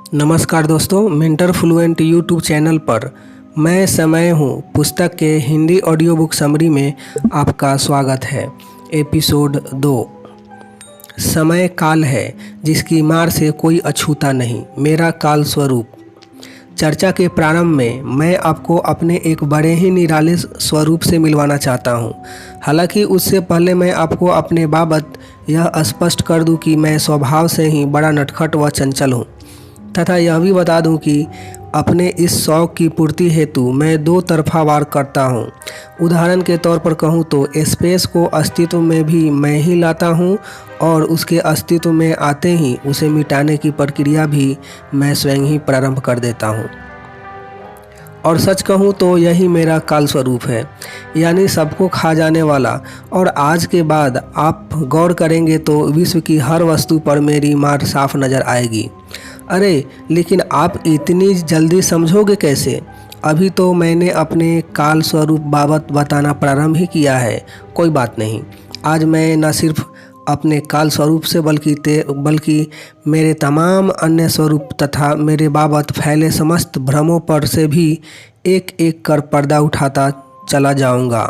नमस्कार दोस्तों, mentor fluent YouTube channel पर मैं समय हूँ पुस्तक के हिंदी ऑडियो बुक समरी में आपका स्वागत है। एपिसोड 2 समय काल है जिसकी मार से कोई अछूता नहीं, मेरा काल स्वरूप। चर्चा के प्रारंभ में मैं आपको अपने एक बड़े ही निराले स्वरूप से मिलवाना चाहता हूँ। हालांकि उससे पहले मैं आपको अपने बाबत यह स्पष्ट कर दूँ कि मैं स्वभाव से ही बड़ा नटखट व चंचल हूँ तथा यह भी बता दूं कि अपने इस शौक़ की पूर्ति हेतु मैं दो तरफा वार करता हूं। उदाहरण के तौर पर कहूं तो स्पेस को अस्तित्व में भी मैं ही लाता हूं और उसके अस्तित्व में आते ही उसे मिटाने की प्रक्रिया भी मैं स्वयं ही प्रारंभ कर देता हूं। और सच कहूँ तो यही मेरा काल स्वरूप है, यानी सबको खा जाने वाला। और आज के बाद आप गौर करेंगे तो विश्व की हर वस्तु पर मेरी मार साफ नज़र आएगी। अरे लेकिन आप इतनी जल्दी समझोगे कैसे? अभी तो मैंने अपने काल स्वरूप बाबत बताना प्रारंभ ही किया है। कोई बात नहीं, आज मैं न सिर्फ अपने काल स्वरूप से बल्कि मेरे तमाम अन्य स्वरूप तथा मेरे बाबत फैले समस्त भ्रमों पर से भी एक एक कर पर्दा उठाता चला जाऊंगा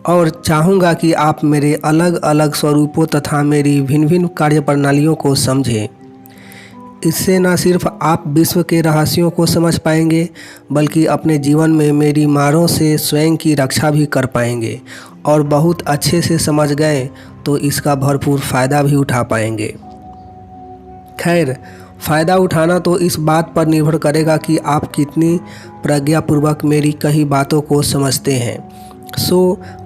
और चाहूँगा कि आप मेरे अलग अलग स्वरूपों तथा मेरी भिन्न भिन्न कार्यप्रणालियों को समझें। इससे न सिर्फ आप विश्व के रहस्यों को समझ पाएंगे बल्कि अपने जीवन में मेरी मारों से स्वयं की रक्षा भी कर पाएंगे, और बहुत अच्छे से समझ गए तो इसका भरपूर फ़ायदा भी उठा पाएंगे। खैर, फ़ायदा उठाना तो इस बात पर निर्भर करेगा कि आप कितनी प्रज्ञापूर्वक मेरी कही बातों को समझते हैं।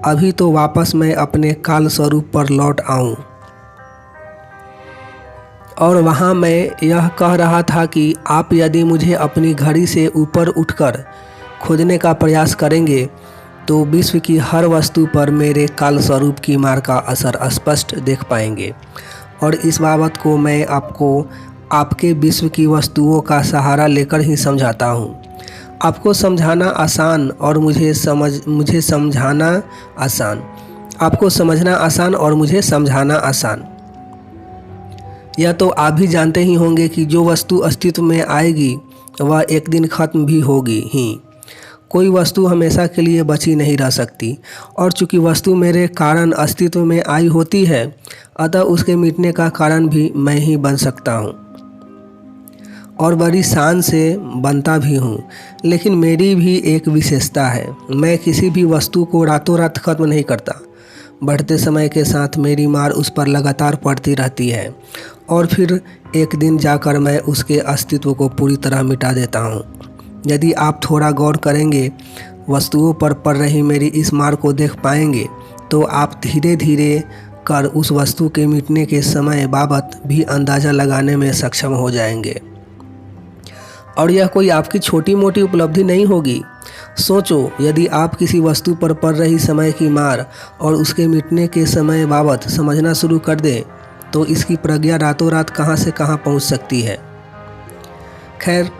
अभी तो वापस मैं अपने काल स्वरूप पर लौट आऊँ। और वहाँ मैं यह कह रहा था कि आप यदि मुझे अपनी घड़ी से ऊपर उठकर खोजने का प्रयास करेंगे तो विश्व की हर वस्तु पर मेरे काल स्वरूप की मार का असर स्पष्ट देख पाएंगे। और इस बाबत को मैं आपको आपके विश्व की वस्तुओं का सहारा लेकर ही समझाता हूँ। आपको समझाना आसान और मुझे समझाना आसान। आपको समझना आसान और मुझे समझाना आसान। यह तो आप भी जानते ही होंगे कि जो वस्तु अस्तित्व में आएगी वह एक दिन खत्म भी होगी ही। कोई वस्तु हमेशा के लिए बची नहीं रह सकती, और चूंकि वस्तु मेरे कारण अस्तित्व में आई होती है अतः उसके मिटने का कारण भी मैं ही बन सकता हूँ और बड़ी शान से बनता भी हूँ। लेकिन मेरी भी एक विशेषता है, मैं किसी भी वस्तु को रातों रात खत्म नहीं करता। बढ़ते समय के साथ मेरी मार उस पर लगातार पड़ती रहती है और फिर एक दिन जाकर मैं उसके अस्तित्व को पूरी तरह मिटा देता हूँ। यदि आप थोड़ा गौर करेंगे, वस्तुओं पर पड़ रही मेरी इस मार को देख पाएंगे तो आप धीरे धीरे कर उस वस्तु के मिटने के समय बाबत भी अंदाज़ा लगाने में सक्षम हो जाएंगे। और यह कोई आपकी छोटी मोटी उपलब्धि नहीं होगी। सोचो, यदि आप किसी वस्तु पर पड़ रही समय की मार और उसके मिटने के समय बाबत समझना शुरू कर दें तो इसकी प्रज्ञा रातों रात कहाँ से कहाँ पहुँच सकती है। खैर,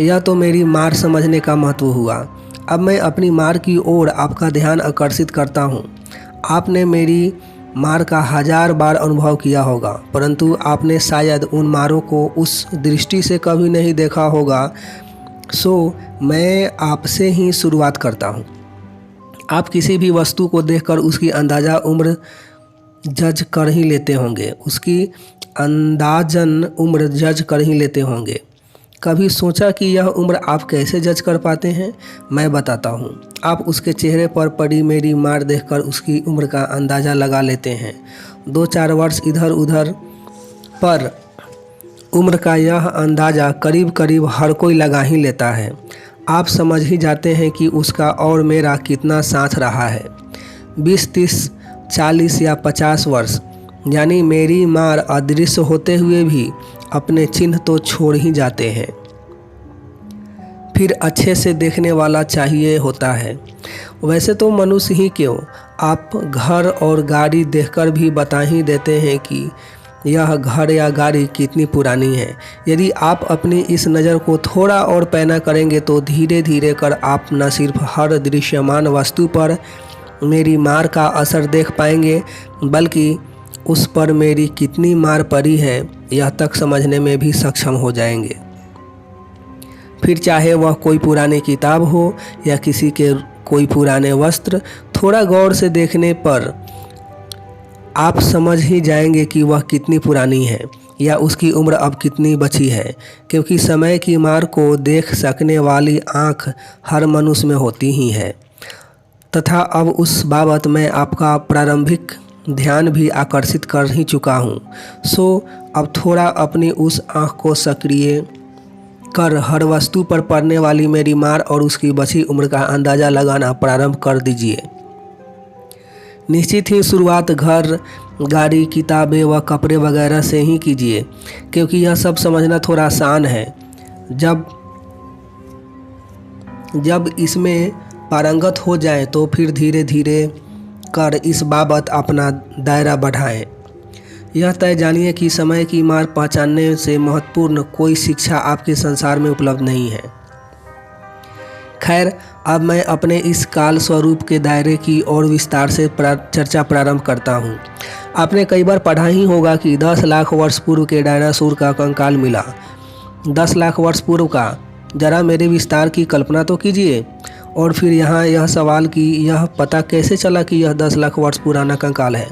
यह तो मेरी मार समझने का महत्व हुआ। अब मैं अपनी मार की ओर आपका ध्यान आकर्षित करता हूँ। आपने मेरी मार का 1000 बार अनुभव किया होगा, परंतु आपने शायद उन मारों को उस दृष्टि से कभी नहीं देखा होगा। मैं आपसे ही शुरुआत करता हूँ। आप किसी भी वस्तु को देखकर उसकी अंदाज़ा उम्र जज कर ही लेते होंगे, उसकी अंदाजन उम्र जज कर ही लेते होंगे। कभी सोचा कि यह उम्र आप कैसे जज कर पाते हैं? मैं बताता हूँ। आप उसके चेहरे पर पड़ी मेरी मार देखकर उसकी उम्र का अंदाज़ा लगा लेते हैं। 2-4 वर्ष इधर उधर, पर उम्र का यह अंदाज़ा करीब करीब हर कोई लगा ही लेता है। आप समझ ही जाते हैं कि उसका और मेरा कितना साथ रहा है। 20, 30, 40 या 50 वर्ष, यानी मेरी मार अदृश्य होते हुए भी अपने चिन्ह तो छोड़ ही जाते हैं। फिर अच्छे से देखने वाला चाहिए होता है। वैसे तो मनुष्य ही क्यों, आप घर और गाड़ी देखकर भी बता ही देते हैं कि यह घर या गाड़ी कितनी पुरानी है। यदि आप अपनी इस नज़र को थोड़ा और पैना करेंगे तो धीरे धीरे कर आप न सिर्फ हर दृश्यमान वस्तु पर मेरी मार का असर देख पाएंगे बल्कि उस पर मेरी कितनी मार पड़ी है यह तक समझने में भी सक्षम हो जाएंगे। फिर चाहे वह कोई पुरानी किताब हो या किसी के कोई पुराने वस्त्र, थोड़ा गौर से देखने पर आप समझ ही जाएंगे कि वह कितनी पुरानी है या उसकी उम्र अब कितनी बची है, क्योंकि समय की मार को देख सकने वाली आँख हर मनुष्य में होती ही है। तथा अब उस बाबत मैं आपका प्रारंभिक ध्यान भी आकर्षित कर ही चुका हूँ। सो अब थोड़ा अपनी उस आँख को सक्रिय कर हर वस्तु पर पड़ने वाली मेरी मार और उसकी बची उम्र का अंदाज़ा लगाना प्रारंभ कर दीजिए। निश्चित ही शुरुआत घर, गाड़ी, किताबें व कपड़े वगैरह से ही कीजिए, क्योंकि यह सब समझना थोड़ा आसान है। जब इसमें पारंगत हो जाए तो फिर धीरे धीरे कर इस बाबत अपना दायरा बढ़ाएं। यह तय जानिए कि समय की मार पहचानने से महत्वपूर्ण कोई शिक्षा आपके संसार में उपलब्ध नहीं है। खैर, अब मैं अपने इस काल स्वरूप के दायरे की और विस्तार से चर्चा प्रारंभ करता हूँ। आपने कई बार पढ़ा ही होगा कि 10 लाख वर्ष पूर्व के डायनासोर का कंकाल मिला। 10 लाख वर्ष पूर्व का, जरा मेरे विस्तार की कल्पना तो कीजिए। और फिर यहाँ यह सवाल कि यह पता कैसे चला कि यह 10 लाख वर्ष पुराना कंकाल है।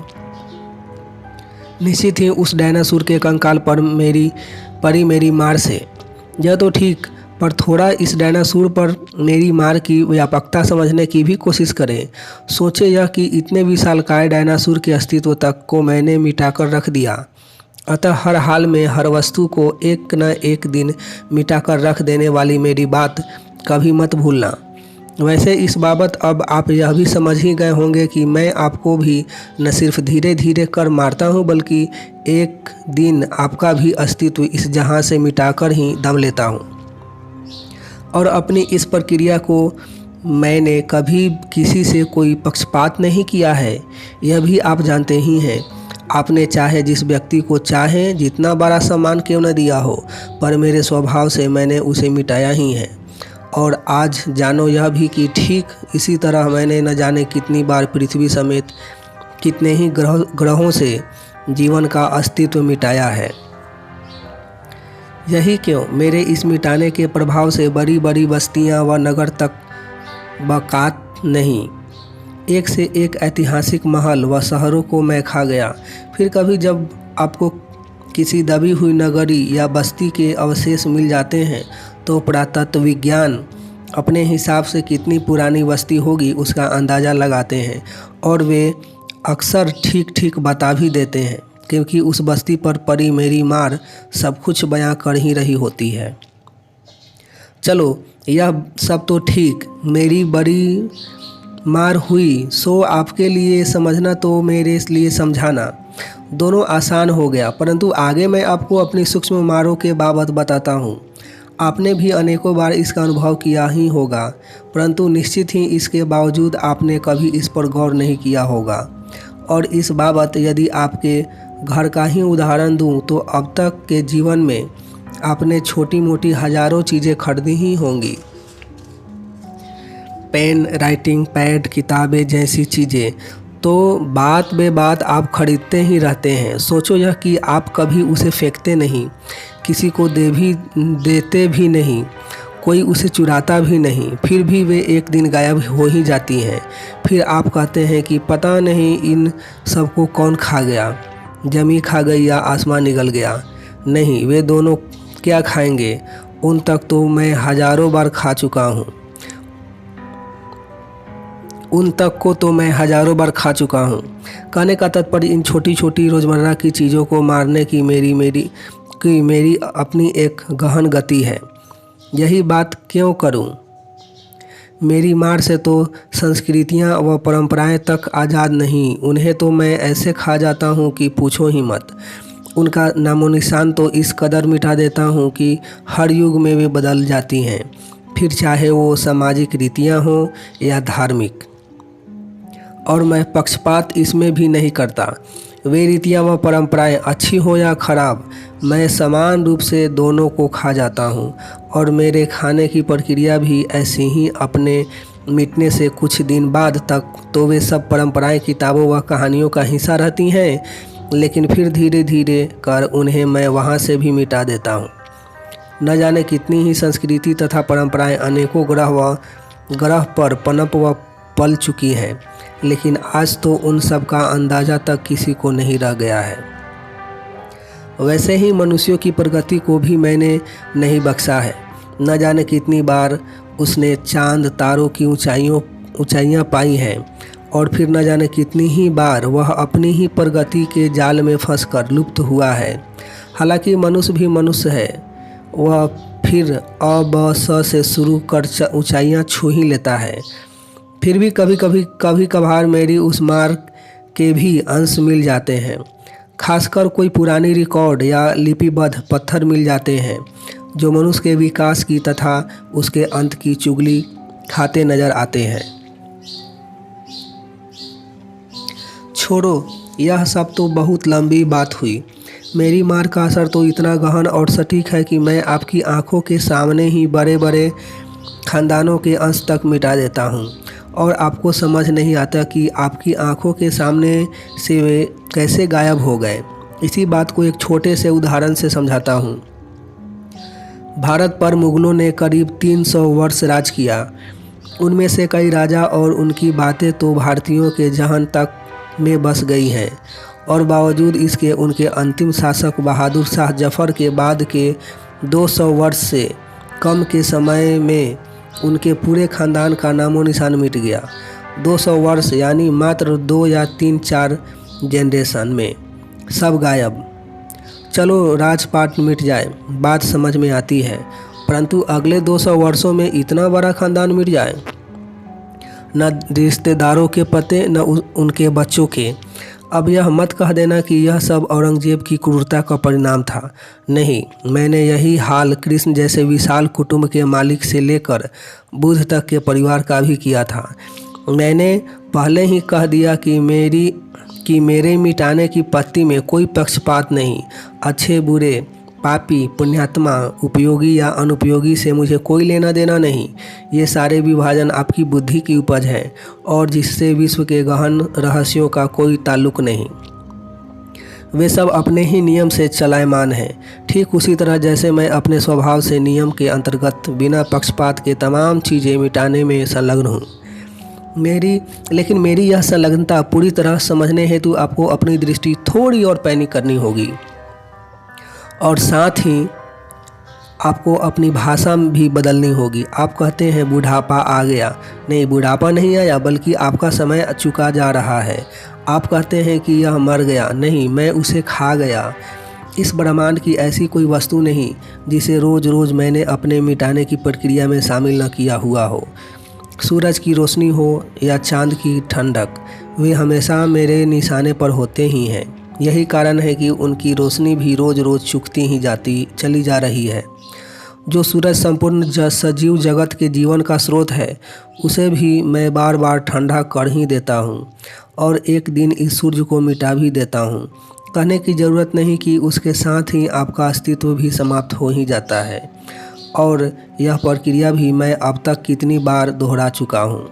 निश्चित ही उस डायनासोर के कंकाल पर मेरी मार से। यह तो ठीक, पर थोड़ा इस डायनासोर पर मेरी मार की व्यापकता समझने की भी कोशिश करें। सोचे यह कि इतने विशालकाय डायनासोर के अस्तित्व तक को मैंने मिटाकर रख दिया। अतः हर हाल में हर वस्तु को एक न एक दिन मिटाकर रख देने वाली मेरी बात कभी मत भूलना। वैसे इस बाबत अब आप यह भी समझ ही गए होंगे कि मैं आपको भी न सिर्फ धीरे धीरे कर मारता हूँ, बल्कि एक दिन आपका भी अस्तित्व इस जहाँ से मिटाकर ही दम लेता हूँ। और अपनी इस प्रक्रिया को मैंने कभी किसी से कोई पक्षपात नहीं किया है, यह भी आप जानते ही हैं। आपने चाहे जिस व्यक्ति को चाहे जितना बड़ा सम्मान क्यों न दिया हो, पर मेरे स्वभाव से मैंने उसे मिटाया ही है। और आज जानो यह भी कि ठीक इसी तरह मैंने न जाने कितनी बार पृथ्वी समेत कितने ही ग्रहों से जीवन का अस्तित्व मिटाया है। यही क्यों मेरे इस मिटाने के प्रभाव से बड़ी बड़ी बस्तियां व नगर तक बकात नहीं, एक से एक ऐतिहासिक महल व शहरों को मैं खा गया। फिर कभी जब आपको किसी दबी हुई नगरी या बस्ती के अवशेष मिल जाते हैं तो पुरातत्व विज्ञान अपने हिसाब से कितनी पुरानी बस्ती होगी उसका अंदाज़ा लगाते हैं, और वे अक्सर ठीक ठीक बता भी देते हैं, क्योंकि उस बस्ती पर पड़ी मेरी मार सब कुछ बयां कर ही रही होती है। चलो यह सब तो ठीक, मेरी बड़ी मार हुई सो आपके लिए समझना तो मेरे लिए समझाना, दोनों आसान हो गया। परंतु आगे मैं आपको अपनी सूक्ष्म मारों के बाबत बताता हूँ। आपने भी अनेकों बार इसका अनुभव किया ही होगा, परंतु निश्चित ही इसके बावजूद आपने कभी इस पर गौर नहीं किया होगा। और इस बाबत यदि आपके घर का ही उदाहरण दूं तो अब तक के जीवन में आपने छोटी मोटी हजारों चीज़ें खरीदी ही होंगी। पेन, राइटिंग पैड, किताबें जैसी चीज़ें तो बात बे बात आप खरीदते ही रहते हैं। सोचो यह कि आप कभी उसे फेंकते नहीं, किसी को देते भी नहीं, कोई उसे चुराता भी नहीं, फिर भी वे एक दिन गायब हो ही जाती हैं। फिर आप कहते हैं कि पता नहीं इन सबको कौन खा गया, ज़मीन खा गई या आसमान निगल गया। नहीं, वे दोनों क्या खाएंगे, उन तक तो मैं हजारों बार खा चुका हूँ। उन तक को तो मैं हजारों बार खा चुका हूँ। कहने का तात्पर्य इन छोटी छोटी रोज़मर्रा की चीज़ों को मारने की मेरी अपनी एक गहन गति है। यही बात क्यों करूं? मेरी मार से तो संस्कृतियां व परंपराएं तक आज़ाद नहीं, उन्हें तो मैं ऐसे खा जाता हूं कि पूछो ही मत। उनका नामो निशान तो इस कदर मिटा देता हूं कि हर युग में वे बदल जाती हैं, फिर चाहे वो सामाजिक रीतियां हों या धार्मिक। और मैं पक्षपात इसमें भी नहीं करता। वे रीतियाँ व परंपराएं अच्छी हो या खराब, मैं समान रूप से दोनों को खा जाता हूँ। और मेरे खाने की प्रक्रिया भी ऐसी ही अपने मिटने से कुछ दिन बाद तक तो वे सब परंपराएं किताबों व कहानियों का हिस्सा रहती हैं, लेकिन फिर धीरे धीरे कर उन्हें मैं वहाँ से भी मिटा देता हूँ। न जाने कितनी ही संस्कृति तथा परंपराएं अनेकों ग्रह पर पनप व पल चुकी हैं, लेकिन आज तो उन सब का अंदाज़ा तक किसी को नहीं रह गया है। वैसे ही मनुष्यों की प्रगति को भी मैंने नहीं बख्शा है। न जाने कितनी बार उसने चांद तारों की ऊंचाइयां पाई हैं, और फिर न जाने कितनी ही बार वह अपनी ही प्रगति के जाल में फंसकर लुप्त हुआ है। हालांकि मनुष्य भी मनुष्य है, वह फिर अ ब स से शुरू कर ऊंचाइयां छू ही लेता है। फिर भी कभी कभार मेरी उस मार्ग के भी अंश मिल जाते हैं। खासकर कोई पुरानी रिकॉर्ड या लिपिबद्ध पत्थर मिल जाते हैं जो मनुष्य के विकास की तथा उसके अंत की चुगली खाते नजर आते हैं। छोड़ो, यह सब तो बहुत लंबी बात हुई। मेरी मार का असर तो इतना गहन और सटीक है कि मैं आपकी आंखों के सामने ही बड़े बड़े खानदानों के अंश तक मिटा देता हूँ, और आपको समझ नहीं आता कि आपकी आंखों के सामने से वे कैसे गायब हो गए। इसी बात को एक छोटे से उदाहरण से समझाता हूँ। भारत पर मुगलों ने करीब 300 वर्ष राज किया। उनमें से कई राजा और उनकी बातें तो भारतीयों के जहन तक में बस गई हैं, और बावजूद इसके उनके अंतिम शासक बहादुर शाह जफर के बाद के 200 वर्ष से कम के समय में उनके पूरे खानदान का नामो निशान मिट गया। 200 वर्ष यानी मात्र 2 या 3-4 जनरेशन में सब गायब। चलो राजपाट मिट जाए, बात समझ में आती है, परंतु अगले 200 वर्षों में इतना बड़ा खानदान मिट जाए, न रिश्तेदारों के पते न उनके बच्चों के। अब यह मत कह देना कि यह सब औरंगजेब की क्रूरता का परिणाम था। नहीं, मैंने यही हाल कृष्ण जैसे विशाल कुटुंब के मालिक से लेकर बुद्ध तक के परिवार का भी किया था। मैंने पहले ही कह दिया कि मेरे मिटाने की पत्ती में कोई पक्षपात नहीं। अच्छे बुरे, पापी पुण्यात्मा, उपयोगी या अनुपयोगी से मुझे कोई लेना देना नहीं। ये सारे विभाजन आपकी बुद्धि की उपज है, और जिससे विश्व के गहन रहस्यों का कोई ताल्लुक नहीं। वे सब अपने ही नियम से चलायमान हैं, ठीक उसी तरह जैसे मैं अपने स्वभाव से नियम के अंतर्गत बिना पक्षपात के तमाम चीज़ें मिटाने में संलग्न हूँ। लेकिन मेरी यह संलग्नता पूरी तरह समझने हेतु आपको अपनी दृष्टि थोड़ी और पैनी करनी होगी, और साथ ही आपको अपनी भाषा भी बदलनी होगी। आप कहते हैं बुढ़ापा आ गया। नहीं, बुढ़ापा नहीं आया, बल्कि आपका समय चुका जा रहा है। आप कहते हैं कि यह मर गया। नहीं, मैं उसे खा गया। इस ब्रह्मांड की ऐसी कोई वस्तु नहीं जिसे रोज़ रोज़ मैंने अपने मिटाने की प्रक्रिया में शामिल न किया हुआ हो। सूरज की रोशनी हो या चांद की ठंडक, वे हमेशा मेरे निशाने पर होते ही हैं। यही कारण है कि उनकी रोशनी भी रोज़ रोज़ चुकती ही चली जा रही है। जो सूरज संपूर्ण सजीव जगत के जीवन का स्रोत है, उसे भी मैं बार बार ठंडा कर ही देता हूँ, और एक दिन इस सूर्य को मिटा भी देता हूँ। कहने की ज़रूरत नहीं कि उसके साथ ही आपका अस्तित्व भी समाप्त हो ही जाता है, और यह प्रक्रिया भी मैं अब तक कितनी बार दोहरा चुका हूँ।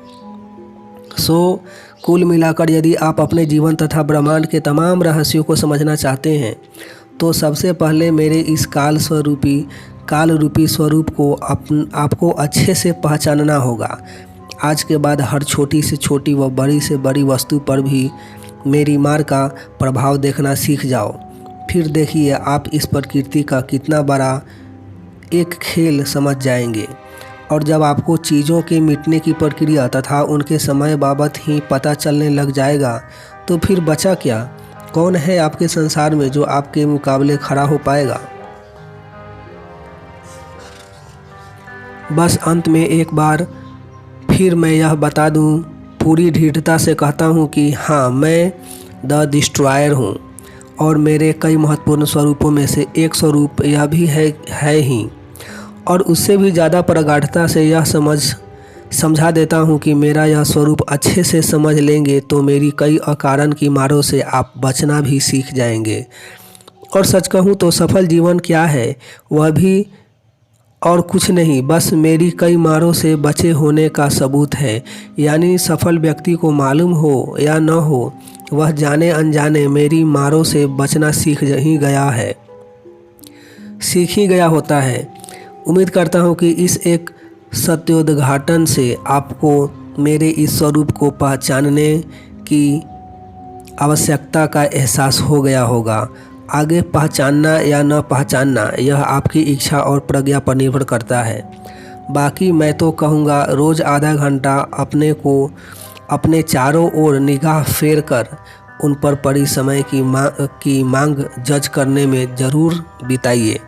कुल मिलाकर यदि आप अपने जीवन तथा ब्रह्मांड के तमाम रहस्यों को समझना चाहते हैं, तो सबसे पहले मेरे इस काल रूपी स्वरूप को आपको अच्छे से पहचानना होगा। आज के बाद हर छोटी से छोटी व बड़ी से बड़ी वस्तु पर भी मेरी मार का प्रभाव देखना सीख जाओ। फिर देखिए आप इस प्रकृति का कितना बड़ा एक खेल समझ जाएंगे। और जब आपको चीज़ों के मिटने की प्रक्रिया तथा उनके समय बाबत ही पता चलने लग जाएगा, तो फिर बचा क्या? कौन है आपके संसार में जो आपके मुकाबले खड़ा हो पाएगा? बस अंत में एक बार फिर मैं यह बता दूं, पूरी दृढ़ता से कहता हूं कि हाँ, मैं द डिस्ट्रॉयर हूं, और मेरे कई महत्वपूर्ण स्वरूपों में से एक स्वरूप यह भी है ही, और उससे भी ज़्यादा प्रगाढ़ता से यह समझा देता हूँ कि मेरा यह स्वरूप अच्छे से समझ लेंगे तो मेरी कई अकारण की मारों से आप बचना भी सीख जाएंगे। और सच कहूँ तो सफल जीवन क्या है, वह भी और कुछ नहीं, बस मेरी कई मारों से बचे होने का सबूत है। यानी सफल व्यक्ति को मालूम हो या न हो, वह जाने अनजाने मेरी मारों से बचना सीख ही गया होता है। उम्मीद करता हूँ कि इस एक सत्योद्घाटन से आपको मेरे इस स्वरूप को पहचानने की आवश्यकता का एहसास हो गया होगा। आगे पहचानना या न पहचानना यह आपकी इच्छा और प्रज्ञा पर निर्भर करता है। बाकी मैं तो कहूँगा रोज़ आधा घंटा अपने को अपने चारों ओर निगाह फेर कर उन पर पड़ी समय की मांग जज करने में ज़रूर बिताइए।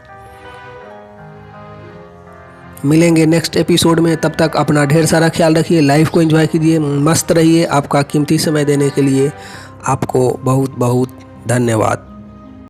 मिलेंगे नेक्स्ट एपिसोड में, तब तक अपना ढेर सारा ख्याल रखिए, लाइफ को एंजॉय कीजिए, मस्त रहिए। आपका कीमती समय देने के लिए आपको बहुत बहुत धन्यवाद।